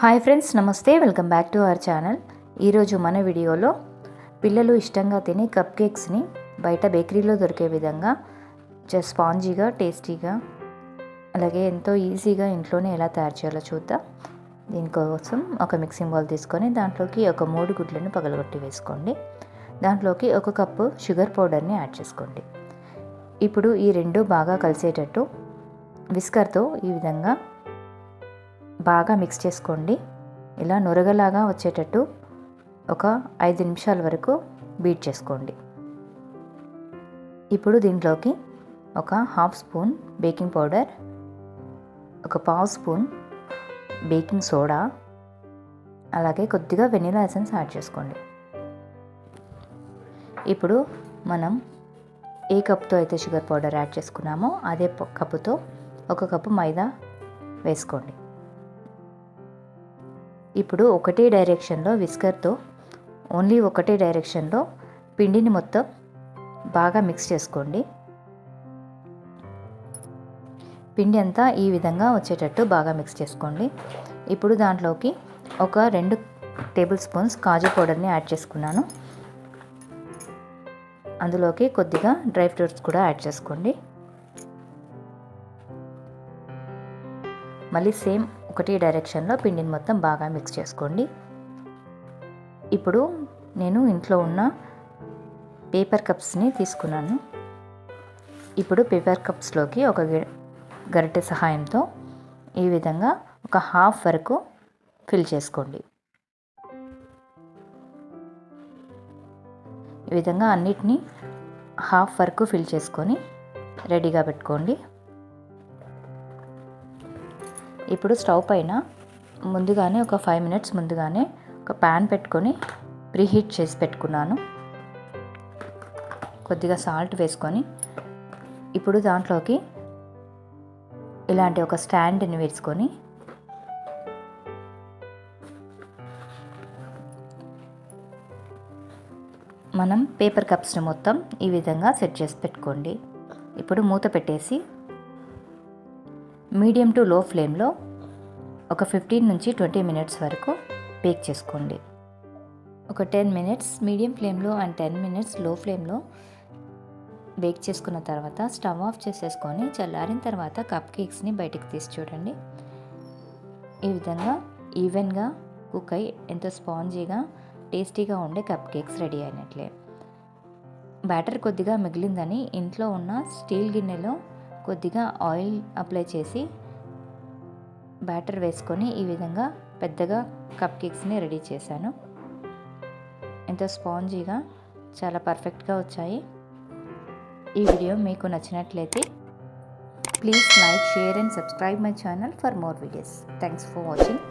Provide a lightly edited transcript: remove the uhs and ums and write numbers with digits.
Hi friends, నమస్తే. Welcome back to our channel. ఈరోజు మన వీడియోలో పిల్లలు ఇష్టంగా తినే కప్ కేక్స్ని బయట బేకరీలో దొరికే విధంగా స్పాంజీగా, టేస్టీగా, అలాగే ఎంతో ఈజీగా ఇంట్లోనే ఎలా తయారు చేయాలో చూద్దాం. దీనికోసం ఒక మిక్సింగ్ బౌల్ తీసుకొని దాంట్లోకి ఒక 3 గుడ్లను పగలగొట్టి వేసుకోండి. దాంట్లోకి 1 కప్పు షుగర్ పౌడర్ని యాడ్ చేసుకోండి. ఇప్పుడు ఈ రెండు బాగా కలిసేటట్టు విస్కర్తో ఈ విధంగా బాగా మిక్స్ చేసుకోండి. ఇలా నురగలాగా వచ్చేటట్టు ఒక 5 నిమిషాల వరకు బీట్ చేసుకోండి. ఇప్పుడు దీంట్లోకి ఒక 1/2 స్పూన్ బేకింగ్ పౌడర్, ఒక 1/2 స్పూన్ బేకింగ్ సోడా, అలాగే కొద్దిగా వెనిలా ఎసెన్స్ యాడ్ చేసుకోండి. ఇప్పుడు మనం ఏ కప్తో అయితే షుగర్ పౌడర్ యాడ్ చేసుకున్నామో అదే కప్పుతో 1 కప్పు మైదా వేసుకోండి. ఇప్పుడు ఒకటే డైరెక్షన్లో విస్కర్తో ఓన్లీ ఒకటే డైరెక్షన్లో పిండిని మొత్తం బాగా మిక్స్ చేసుకోండి. పిండి అంతా ఈ విధంగా వచ్చేటట్టు బాగా మిక్స్ చేసుకోండి. ఇప్పుడు దాంట్లోకి ఒక 2 టేబుల్ స్పూన్స్ కాజు పౌడర్ని యాడ్ చేసుకున్నాను. అందులోకి కొద్దిగా డ్రై ఫ్రూట్స్ కూడా యాడ్ చేసుకోండి. మళ్ళీ సేమ్ ఒకటి డైరెక్షన్లో పిండిని మొత్తం బాగా మిక్స్ చేసుకోండి. ఇప్పుడు నేను ఇంట్లో ఉన్న పేపర్ కప్స్ని తీసుకున్నాను. ఇప్పుడు పేపర్ కప్స్లోకి ఒక గరిటె సహాయంతో ఈ విధంగా ఒక 1/2 వరకు ఫిల్ చేసుకోండి. ఈ విధంగా అన్నిటినీ 1/2 వరకు ఫిల్ చేసుకొని రెడీగా పెట్టుకోండి. ఇప్పుడు స్టవ్ పైన ముందుగానే ఒక 5 మినిట్స్ ముందుగానే ఒక ప్యాన్ పెట్టుకొని ప్రీహీట్ చేసి పెట్టుకున్నాను. కొద్దిగా సాల్ట్ వేసుకొని ఇప్పుడు దాంట్లోకి ఇలాంటి ఒక స్టాండ్ని వేసుకొని మనం పేపర్ కప్స్ని మొత్తం ఈ విధంగా సెట్ చేసి పెట్టుకోండి. ఇప్పుడు మూత పెట్టేసి మీడియం టు లో ఫ్లేమ్లో ఒక 15 నుంచి 20 మినిట్స్ వరకు బేక్ చేసుకోండి. ఒక 10 మినిట్స్ మీడియం ఫ్లేమ్లో అండ్ 10 మినిట్స్ లో ఫ్లేమ్లో బేక్ చేసుకున్న తర్వాత స్టవ్ ఆఫ్ చేసేసుకొని చల్లారిన తర్వాత కప్ కేక్స్ని బయటికి తీసి చూడండి. ఈ విధంగా ఈవెన్గా కుక్ అయ్యి ఎంతో స్పాంజీగా టేస్టీగా ఉండే కప్ కేక్స్ రెడీ అయినట్లే. బ్యాటర్ కొద్దిగా మిగిలిందని ఇంట్లో ఉన్న స్టీల్ గిన్నెలో కొద్దిగా ఆయిల్ అప్లై చేసి బ్యాటర్ వేసుకొని ఈ విధంగా పెద్దగా కప్ కేక్స్ని రెడీ చేశాను. ఎంతో స్పాంజీగా చాలా పర్ఫెక్ట్గా వచ్చాయి. ఈ వీడియో మీకు నచ్చినట్లయితే please like, share and subscribe my channel for more videos. Thanks for watching.